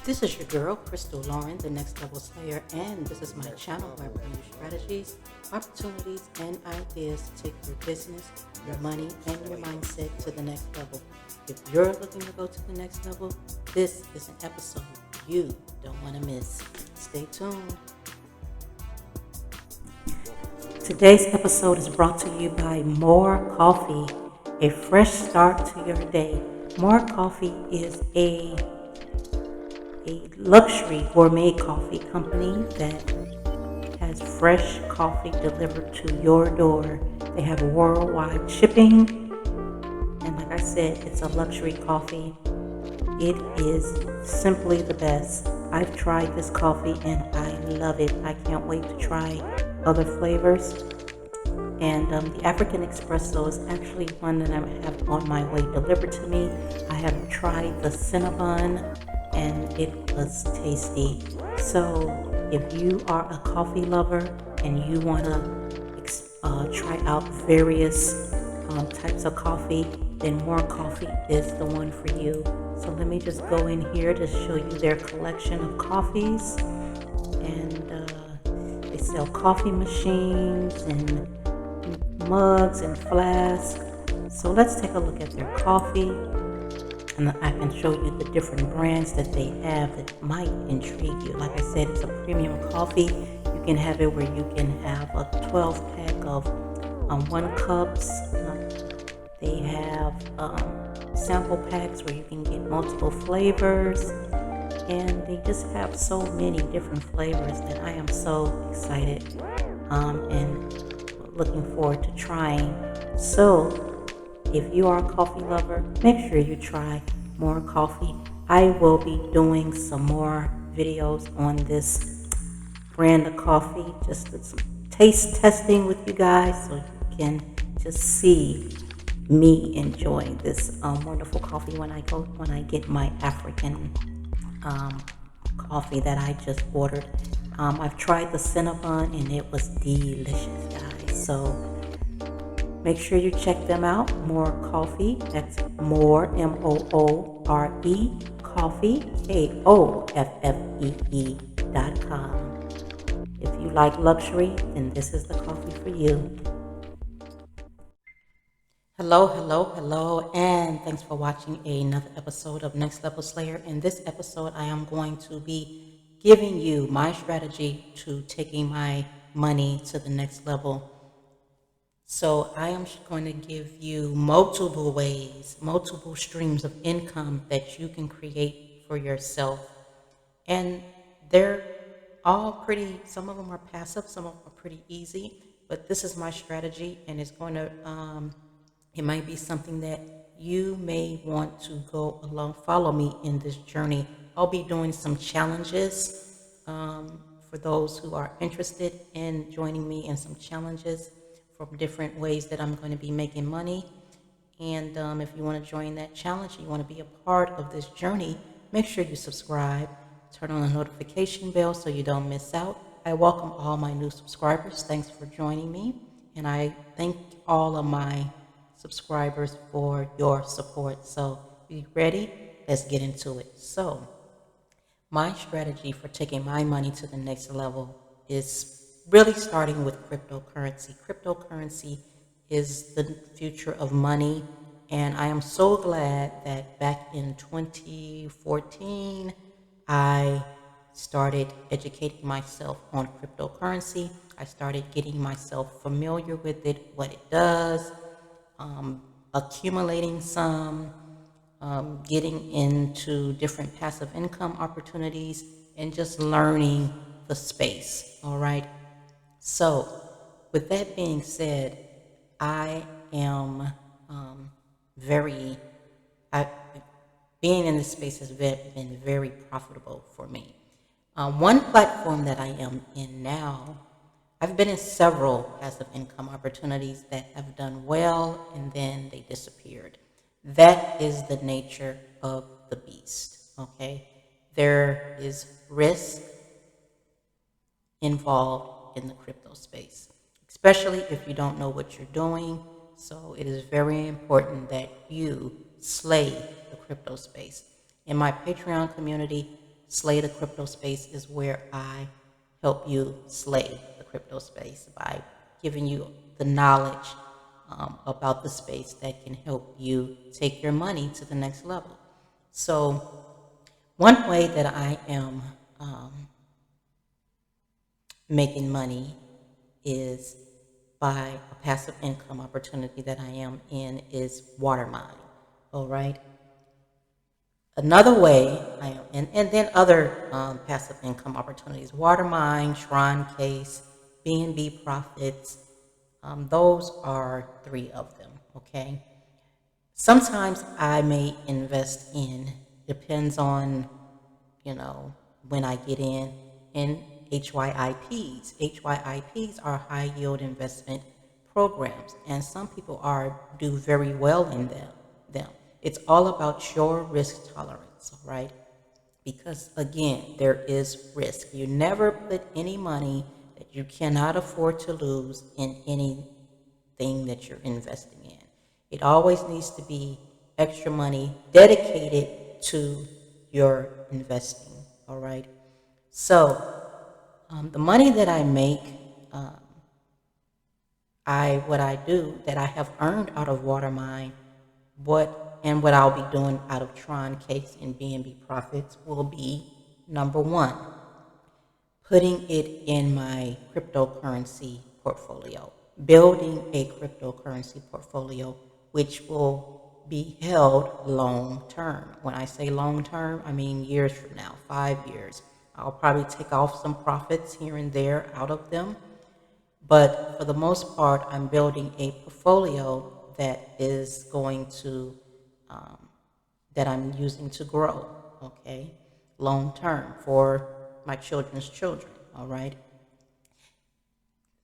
This is your girl, Crystal Lauren, the Next Level Slayer, and this is my channel where I bring you strategies, opportunities, and ideas to take your business, your money, and your mindset to the next level. If you're looking to go to the next level, this is an episode you don't want to miss. Stay tuned. Today's episode is brought to you by More Coffee, a fresh start to your day. More Coffee is a luxury gourmet coffee company that has fresh coffee delivered to your door. They have worldwide shipping, and like I said, it's a luxury coffee. It is simply the best. I've tried this coffee and I love it. I can't wait to try other flavors. And the African Espresso is actually one that I have on my way delivered to me. I have tried the Cinnabon and it was tasty. So if you are a coffee lover and you want to try out various types of coffee, then More Coffee is the one for you. So let me just go in here to show you their collection of coffees. And they sell coffee machines and mugs and flasks. So let's take a look at their coffee, and I can show you the different brands that they have that might intrigue you. Like I said, it's a premium coffee. You can have it where you can have a 12 pack of 1 cups. They have sample packs where you can get multiple flavors, and they just have so many different flavors that I am so excited and looking forward to trying. So if you are a coffee lover, make sure you try More Coffee. I will be doing some more videos on this brand of coffee, just some taste testing with you guys, so you can just see me enjoying this wonderful coffee when I get my African coffee that I just ordered. I've tried the Cinnabon and it was delicious, guys. So make sure you check them out. More Coffee. That's More, Moore, Coffee, KOFFEE.com. If you like luxury, then this is the coffee for you. Hello, and thanks for watching another episode of Next Level Slayer. In this episode, I am going to be giving you my strategy to taking my money to the next level. So I am going to give you multiple ways, multiple streams of income that you can create for yourself. And they're all pretty, some of them are passive, some of them are pretty easy, but this is my strategy, and it's going to, it might be something that you may want to go along, follow me in this journey. I'll be doing some challenges for those who are interested in joining me in some challenges from different ways that I'm going to be making money. And if you want to join that challenge, you want to be a part of this journey, make sure you subscribe, turn on the notification bell so you don't miss out. I welcome all my new subscribers. Thanks for joining me. And I thank all of my subscribers for your support. So be ready. Let's get into it. So my strategy for taking my money to the next level is really starting with cryptocurrency. Cryptocurrency is the future of money, and I am so glad that back in 2014, I started educating myself on cryptocurrency. I started getting myself familiar with it, what it does, accumulating some, getting into different passive income opportunities, and just learning the space, all right? So with that being said, I am being in this space has been very profitable for me. One platform that I am in now, I've been in several passive income opportunities that have done well and then they disappeared. That is the nature of the beast, okay? There is risk involved in the crypto space, especially if you don't know what you're doing. So it is very important that you slay the crypto space. In my Patreon community, Slay the Crypto Space is where I help you slay the crypto space by giving you the knowledge about the space that can help you take your money to the next level. So, one way that I am making money is by a passive income opportunity that I am in is water mining. All right. Another way I am, and then other passive income opportunities: water mine, Shrine Case, BNB Profits. Those are three of them. Okay. Sometimes I may invest in, depends on, when I get in HYIPs. HYIPs are high yield investment programs, and some people do very well in them. It's all about your risk tolerance, right? Because again, there is risk. You never put any money that you cannot afford to lose in anything that you're investing in. It always needs to be extra money dedicated to your investing, all right? So, the money that I make, what I do that I have earned out of Watermine, what I'll be doing out of Tron Case and BNB Profits will be number one, putting it in my cryptocurrency portfolio, building a cryptocurrency portfolio which will be held long term. When I say long term, I mean years from now, 5 years. I'll probably take off some profits here and there out of them. But for the most part, I'm building a portfolio that is going to, that I'm using to grow, okay, long term for my children's children, all right?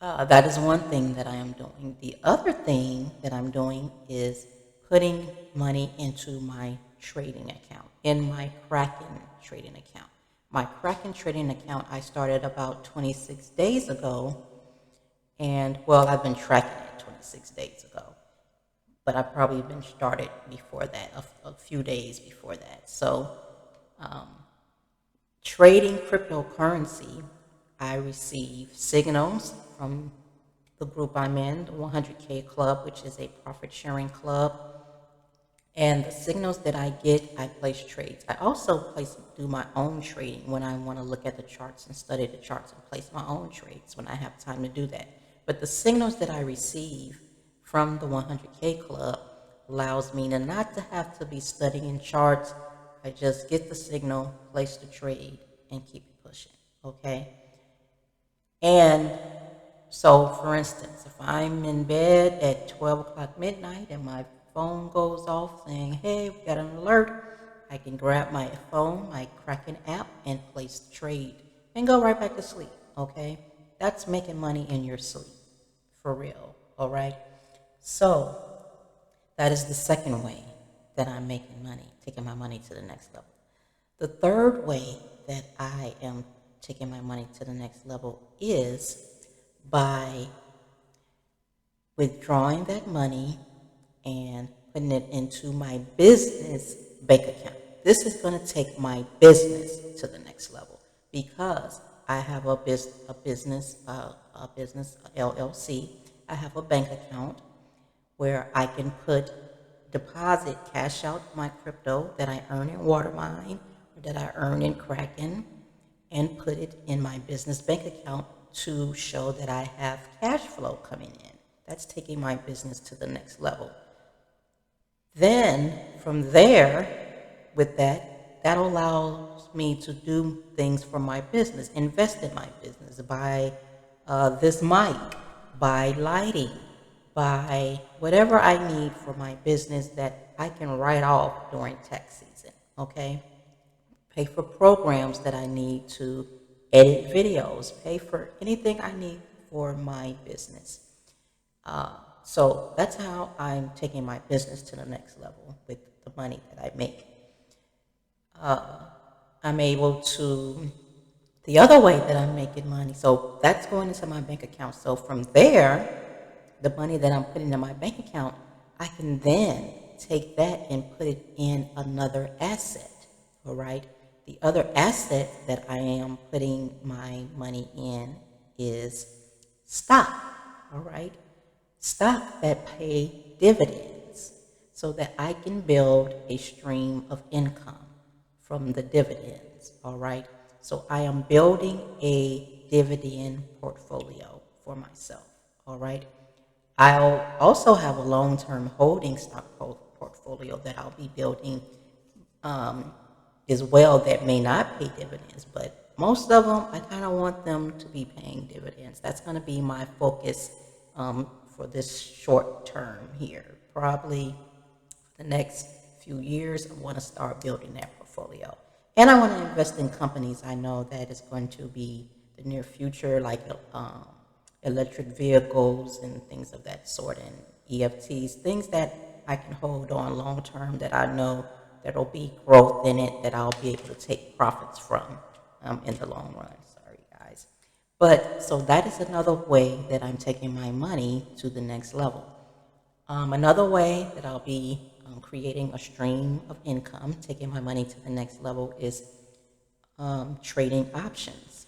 That is one thing that I am doing. The other thing that I'm doing is putting money into my trading account, in my Kraken trading account. My Kraken trading account I started about 26 days ago, and well, I've been tracking it 26 days ago, but I've probably been started before that, a few days before that. So, trading cryptocurrency, I receive signals from the group I'm in, the 100K Club, which is a profit sharing club. And the signals that I get, I place trades. I also do my own trading when I want to look at the charts and study the charts and place my own trades when I have time to do that. But the signals that I receive from the 100K Club allows me not to have to be studying charts. I just get the signal, place the trade, and keep it pushing, okay? And so, for instance, if I'm in bed at 12 o'clock midnight and my phone goes off saying, hey, we got an alert, I can grab my phone, my Kraken app, and place the trade and go right back to sleep, okay? That's making money in your sleep, for real, all right? So, that is the second way that I'm making money, taking my money to the next level. The third way that I am taking my money to the next level is by withdrawing that money and putting it into my business bank account. This is going to take my business to the next level because I have a business LLC. I have a bank account where I can deposit, cash out my crypto that I earn in Watermine or that I earn in Kraken, and put it in my business bank account to show that I have cash flow coming in. That's taking my business to the next level. Then from there, with that allows me to do things for my business, invest in my business, buy this mic, buy lighting, buy whatever I need for my business that I can write off during tax season, okay? Pay for programs that I need to edit videos, pay for anything I need for my business. So that's how I'm taking my business to the next level with the money that I make. I'm able to, the other way that I'm making money, so that's going into my bank account. So from there, the money that I'm putting in my bank account, I can then take that and put it in another asset, all right, The other asset that I am putting my money in is stock, all right? Stock that pay dividends so that I can build a stream of income from the dividends, all right? So I am building a dividend portfolio for myself, all right? I'll also have a long-term holding stock portfolio that I'll be building as well that may not pay dividends, but most of them, I kind of want them to be paying dividends. That's going to be my focus for this short term here. Probably the next few years, I want to start building that portfolio. And I want to invest in companies I know that is going to be the near future, like electric vehicles and things of that sort, and EFTs, things that I can hold on long term that I know there'll be growth in it that I'll be able to take profits from in the long run. Sorry, guys. But so that is another way that I'm taking my money to the next level. Another way that I'll be creating a stream of income, taking my money to the next level, is trading options.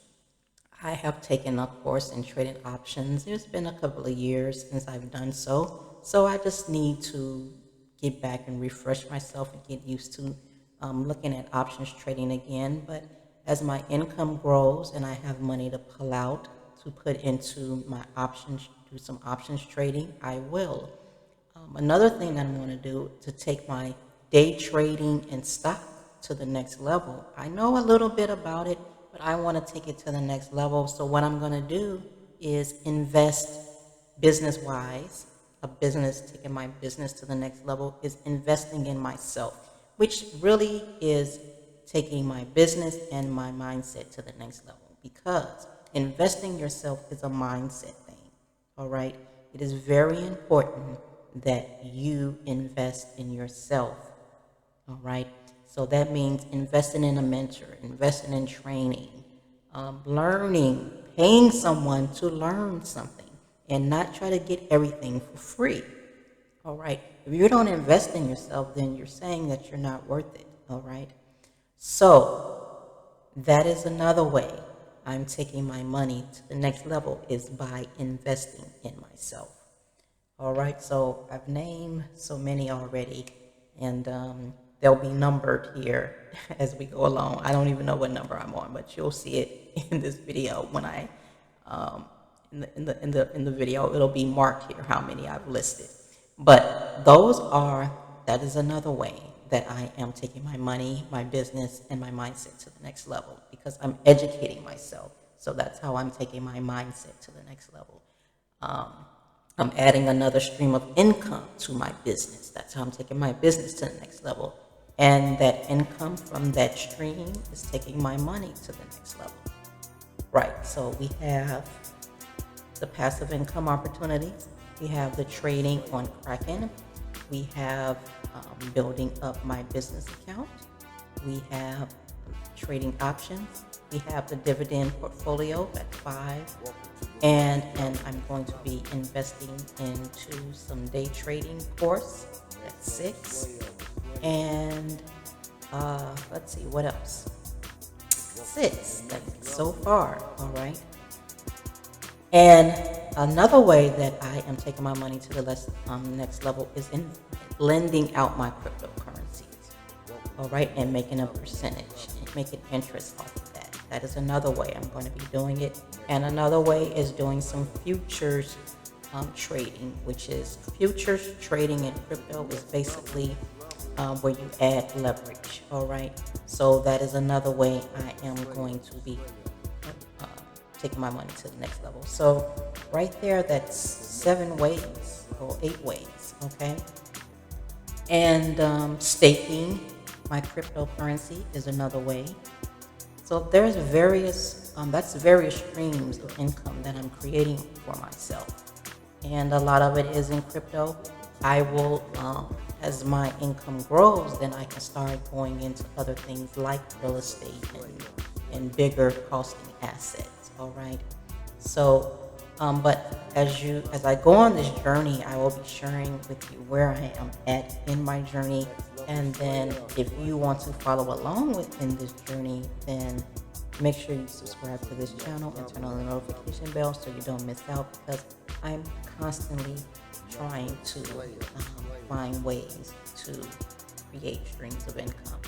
I have taken a course in trading options. It's been a couple of years since I've done so. So I just need to get back and refresh myself and get used to looking at options trading again. But as my income grows and I have money to pull out to put into my options, do some options trading, I will. Another thing I want to do to take my day trading and stock to the next level. I know a little bit about it, but I want to take it to the next level. So what I'm going to do is invest business-wise. Taking my business to the next level is investing in myself, which really is taking my business and my mindset to the next level, because investing yourself is a mindset thing, all right? It is very important that you invest in yourself, all right? So that means investing in a mentor, investing in training, learning, paying someone to learn something, and not try to get everything for free, all right? If you don't invest in yourself, then you're saying that you're not worth it, all right? So that is another way I'm taking my money to the next level, is by investing in myself. All right, so I've named so many already, and they'll be numbered here as we go along. I don't even know what number I'm on, but you'll see it in this video when I in the video. It'll be marked here how many I've listed. But that is another way that I am taking my money, my business, and my mindset to the next level, because I'm educating myself. So that's how I'm taking my mindset to the next level. I'm adding another stream of income to my business. That's how I'm taking my business to the next level. And that income from that stream is taking my money to the next level. Right, so we have the passive income opportunities. We have the trading on Kraken. We have building up my business account. We have trading options. We have the dividend portfolio at 5. And I'm going to be investing into some day trading course at 6. And let's see, what else? 6, that's so far, all right? And another way that I am taking my money to the next level is in lending out my cryptocurrencies, all right, and making a percentage, making interest off of that. That is another way I'm going to be doing it. And another way is doing some futures trading, which is futures trading in crypto is basically where you add leverage, all right? So that is another way I am going to be taking my money to the next level. So right there, that's 7 ways or 8 ways, okay? And staking my cryptocurrency is another way. So there's various streams of income that I'm creating for myself. And a lot of it is in crypto. I will, as my income grows, then I can start going into other things like real estate and bigger costing assets, all right? So But as I go on this journey, I will be sharing with you where I am at in my journey. And then if you want to follow along with in this journey, then make sure you subscribe to this channel and turn on the notification bell so you don't miss out, because I'm constantly trying to find ways to create streams of income.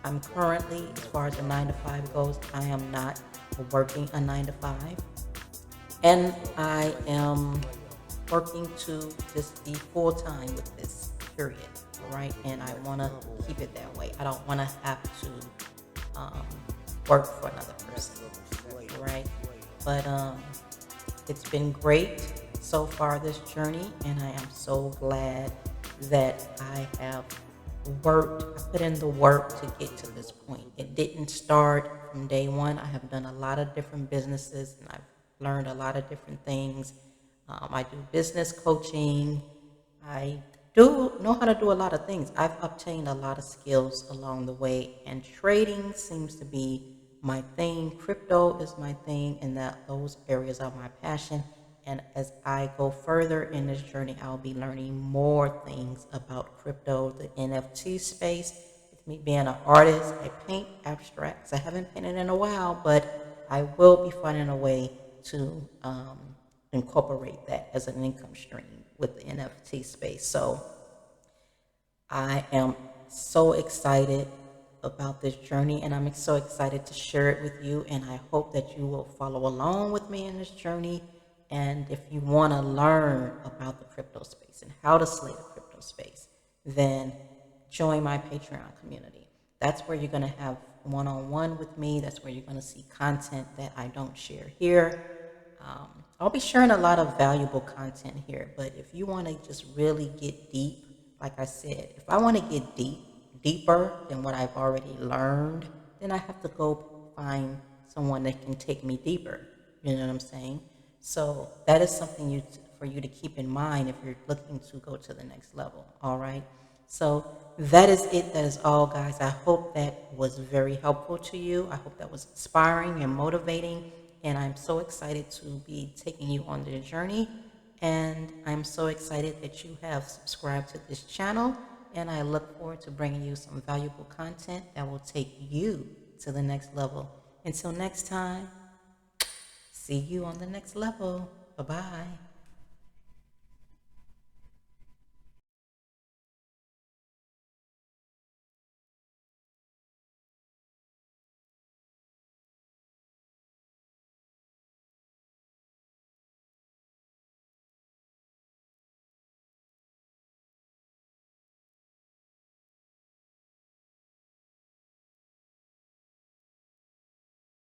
I'm currently, as far as a 9 to 5 goes, I am not working a 9 to 5. And I am working to just be full time with this period, right? And I want to keep it that way. I don't want to have to work for another person, right? But it's been great so far, this journey, and I am so glad that I have I put in the work to get to this point. It didn't start from day one. I have done a lot of different businesses and I've learned a lot of different things. I do business coaching. I do know how to do a lot of things. I've obtained a lot of skills along the way, and trading seems to be my thing. Crypto is my thing, and those areas are my passion. And as I go further in this journey, I'll be learning more things about crypto, the NFT space. With me being an artist, I paint abstracts. I haven't painted in a while, but I will be finding a way to incorporate that as an income stream with the NFT space. So I am so excited about this journey, and I'm so excited to share it with you. And I hope that you will follow along with me in this journey. And if you want to learn about the crypto space and how to slay the crypto space, then join my Patreon community. That's where you're going to have one-on-one with me. That's where you're going to see content that I don't share here. I'll be sharing a lot of valuable content here, but if you want to just really get deep, like I said, if I want to get deeper than what I've already learned, then I have to go find someone that can take me deeper. You know what I'm saying? So that is something for you to keep in mind if you're looking to go to the next level. All right. So that is it. That is all, guys. I hope that was very helpful to you. I hope that was inspiring and motivating. And I'm so excited to be taking you on the journey. And I'm so excited that you have subscribed to this channel. And I look forward to bringing you some valuable content that will take you to the next level. Until next time, see you on the next level. Bye-bye.